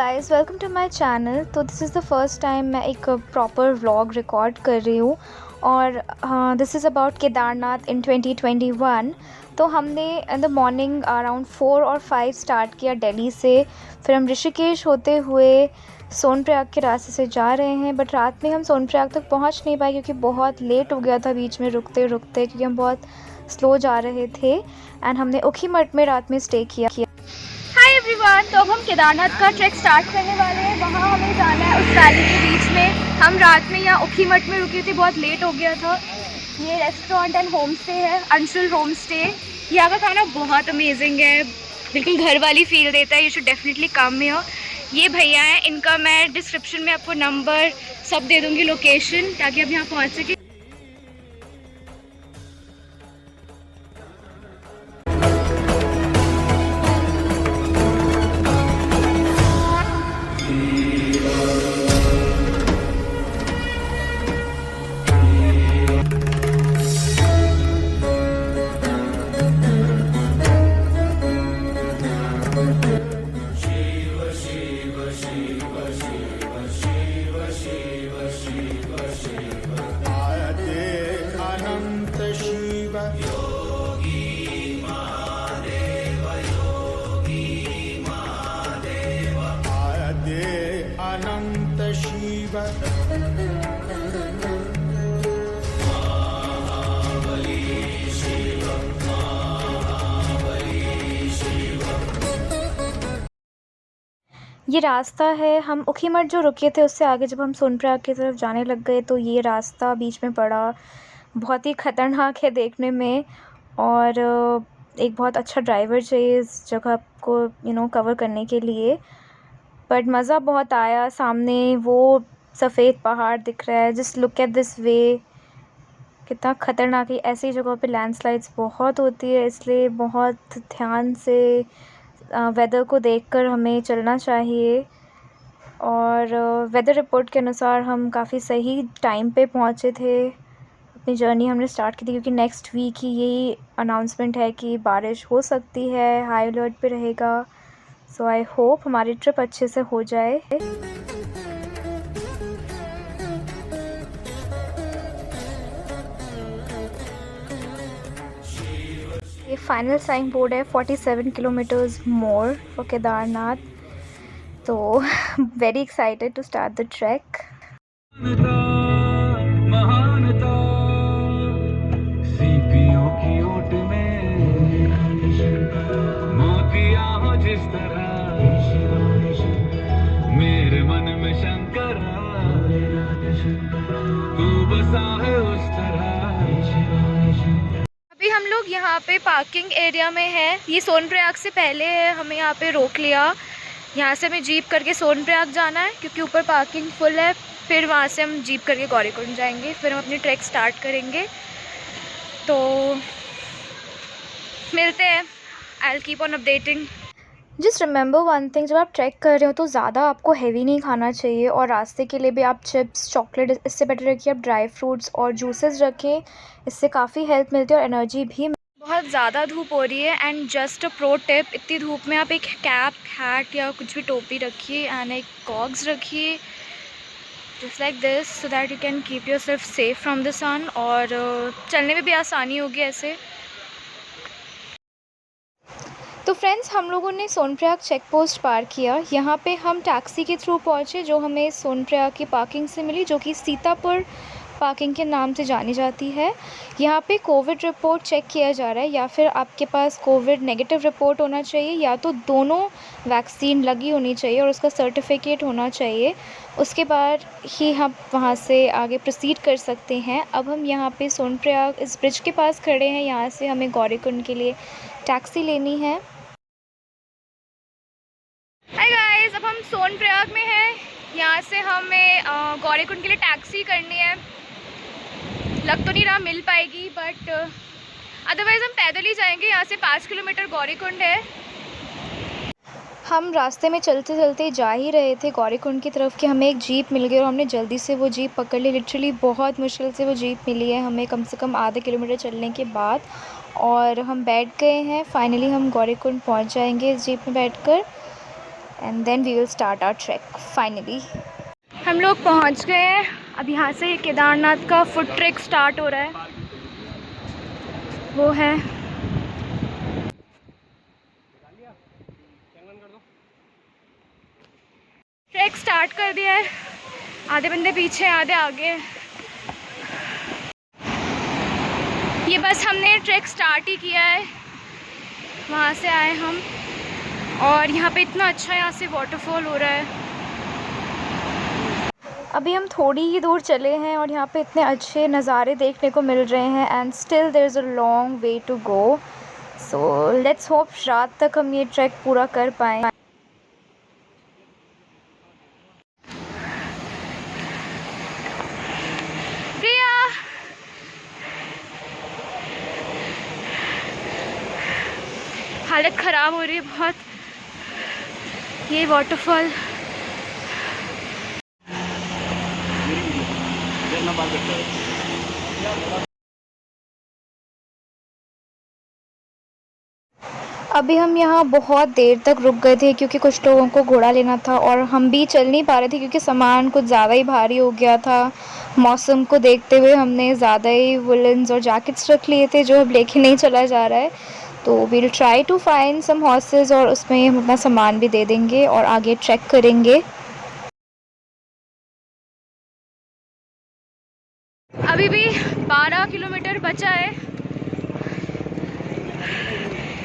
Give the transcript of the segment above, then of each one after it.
Guys, welcome to my channel. तो this is the first time मैं एक proper vlog record कर रही हूँ और this is about Kedarnath in 2021। तो हमने इन द मॉर्निंग अराउंड 4 और 5 स्टार्ट किया दिल्ली से। फिर हम ऋषिकेश होते हुए सोनप्रयाग के रास्ते से जा रहे हैं, बट रात में हम सोनप्रयाग तक पहुँच नहीं पाए क्योंकि बहुत लेट हो गया था बीच में रुकते रुकते, क्योंकि हम बहुत स्लो जा रहे थे। एंड हमने ऊखीमठ में रात में स्टे किया। हाय एवरीवन, तो अब हम केदारनाथ का ट्रैक स्टार्ट करने वाले हैं। वहाँ हमें जाना है उस वैली के बीच में। हम रात में यहाँ ऊखीमठ में रुके थे, बहुत लेट हो गया था। ये रेस्टोरेंट एंड होम स्टे है, अंशुल होम स्टे। यहाँ का खाना बहुत अमेजिंग है, बिल्कुल घर वाली फील देता है। You should definitely come here. ये भैया हैं, इनका मैं डिस्क्रिप्शन में आपको नंबर सब दे दूँगी, लोकेशन, ताकि आप यहाँ पहुँच सकें। अनंत शिव ये रास्ता है, हम ऊखीमठ जो रुके थे उससे आगे जब हम सोनप्रयाग की तरफ जाने लग गए तो ये रास्ता बीच में पड़ा। बहुत ही ख़तरनाक है देखने में, और एक बहुत अच्छा ड्राइवर चाहिए इस जगह को कवर करने के लिए। बट मज़ा बहुत आया। सामने वो सफ़ेद पहाड़ दिख रहा है। Just look at this way, कितना ख़तरनाक है। ऐसी जगहों पे लैंडस्लाइड्स बहुत होती है, इसलिए बहुत ध्यान से वेदर को देखकर हमें चलना चाहिए। और वेदर रिपोर्ट के अनुसार हम काफ़ी सही टाइम पे पहुँचे थे। अपनी जर्नी हमने स्टार्ट की थी क्योंकि नेक्स्ट वीक ही यही अनाउंसमेंट है कि बारिश हो सकती है, हाई अलर्ट पे रहेगा। सो आई होप हमारी ट्रिप अच्छे से हो जाए। ये फाइनल साइन बोर्ड है, 47 किलोमीटर्स मोर फॉर केदारनाथ। तो very excited to start the trek. महानता सीपियों की ओट में मोतिया हो जिस तरह, मेरे मन में शंकरा तू बसा है उस तरह। अभी हम लोग यहाँ पे पार्किंग एरिया में है। ये सोनप्रयाग से पहले है, हमें यहाँ पे रोक लिया। यहाँ से हमें जीप करके सोनप्रयाग जाना है क्योंकि ऊपर पार्किंग फुल है। फिर वहाँ से हम जीप करके गौरीकुंड जाएंगे, फिर हम अपनी ट्रैक स्टार्ट करेंगे। तो मिलते हैं, I will keep on updating. Just remember one thing, जब आप ट्रैक कर रहे हो तो ज़्यादा आपको हैवी नहीं खाना चाहिए, और रास्ते के लिए भी आप चिप्स, चॉकलेट, इससे बेटर है कि आप ड्राई फ्रूट्स और जूसेस रखें। इससे काफ़ी हेल्प मिलती है और एनर्जी भी। बहुत ज़्यादा धूप हो रही है, and just a pro tip, इतनी धूप में आप एक कैप, हैट या कुछ भी टोपी रखिए एंड एक गॉग्स रखिए, just like this, so that you can keep yourself safe from the sun. और चलने में भी आसानी होगी ऐसे। तो फ्रेंड्स, हम लोगों ने सोनप्रयाग चेक पोस्ट पार किया। यहाँ पे हम टैक्सी के थ्रू पहुँचे जो हमें सोनप्रयाग की पार्किंग से मिली, जो कि सीतापुर पार्किंग के नाम से जानी जाती है। यहाँ पे कोविड रिपोर्ट चेक किया जा रहा है, या फिर आपके पास कोविड नेगेटिव रिपोर्ट होना चाहिए, या तो दोनों वैक्सीन लगी होनी चाहिए और उसका सर्टिफिकेट होना चाहिए। उसके बाद ही हम वहाँ से आगे प्रोसीड कर सकते हैं। अब हम यहाँ पे सोनप्रयाग इस ब्रिज के पास खड़े हैं। यहाँ से हमें गौरीकुंड के लिए टैक्सी लेनी है। हाय गाइस, अब हम सोनप्रयाग में हैं। यहाँ से हमें गौरीकुंड के लिए टैक्सी करनी है। लग तो नहीं रहा मिल पाएगी, बट अदरवाइज़ हम पैदल ही जाएंगे। यहाँ से 5 किलोमीटर गौरीकुंड है। हम रास्ते में चलते चलते जा ही रहे थे गौरीकुंड की तरफ कि हमें एक जीप मिल गई और हमने जल्दी से वो जीप पकड़ ली। लिटरली बहुत मुश्किल से वो जीप मिली है हमें, कम से कम आधे किलोमीटर चलने के बाद, और हम बैठ गए हैं। फाइनली हम गौरीकुंड पहुंच जाएंगे इस जीप में बैठकर। And then we will start our track finally. हम लोग पहुंच गए हैं। अब यहाँ से केदारनाथ का फुट ट्रैक स्टार्ट हो रहा है, वो है। ट्रैक स्टार्ट कर दिया है, आधे बंदे पीछे आधे आगे। ये बस हमने ट्रैक स्टार्ट ही किया है, वहाँ से आए हम, और यहाँ पे इतना अच्छा यहाँ से वाटरफॉल हो रहा है। अभी हम थोड़ी ही दूर चले हैं और यहाँ पे इतने अच्छे नज़ारे देखने को मिल रहे हैं, and still there is a long way to go. So let's hope रात तक हम ये ट्रैक पूरा कर पाएँ। प्रिया, हालत ख़राब हो रही है बहुत। ये वाटरफॉल अभी हम यहाँ बहुत देर तक रुक गए थे क्योंकि कुछ लोगों को घोड़ा लेना था और हम भी चल नहीं पा रहे थे क्योंकि सामान कुछ ज़्यादा ही भारी हो गया था। मौसम को देखते हुए हमने ज़्यादा ही वुलन्स और जैकेट्स रख लिए थे जो अब लेके नहीं चला जा रहा है। तो we'll try to find some horses और उसमें हम अपना सामान भी दे देंगे और आगे ट्रैक करेंगे। अभी भी 12 किलोमीटर बचा है।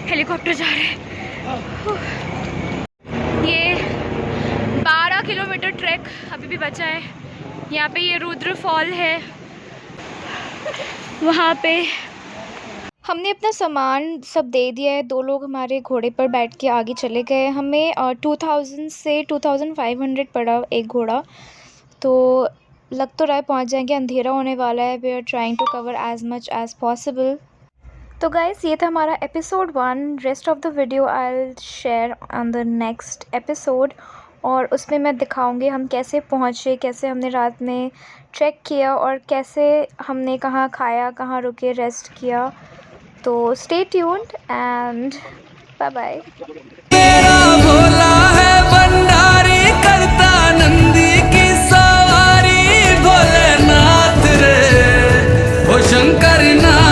हेलीकॉप्टर जा रहे हैं। ये 12 किलोमीटर ट्रैक अभी भी बचा है। यहाँ पे ये रुद्र फॉल है, वहाँ पे हमने अपना सामान सब दे दिया है। 2 लोग हमारे घोड़े पर बैठ के आगे चले गए। हमें 2000 से 2500 पड़ा एक घोड़ा, तो लग तो रहा है पहुँच जाएंगे। अंधेरा होने वाला है। We are trying to cover as much as possible. तो गाइस, ये था हमारा episode 1। Rest of the video I will share on the next episode, और उसमें मैं दिखाऊंगी हम कैसे पहुँचे, कैसे हमने रात में ट्रैक किया और कैसे हमने कहाँ खाया, कहाँ रुके, रेस्ट किया। तो stay tuned and bye bye. मेरा भोला है भंडारी, करता नंदी की सवारी, भोलेनाथ रे ओ शंकर नाथ।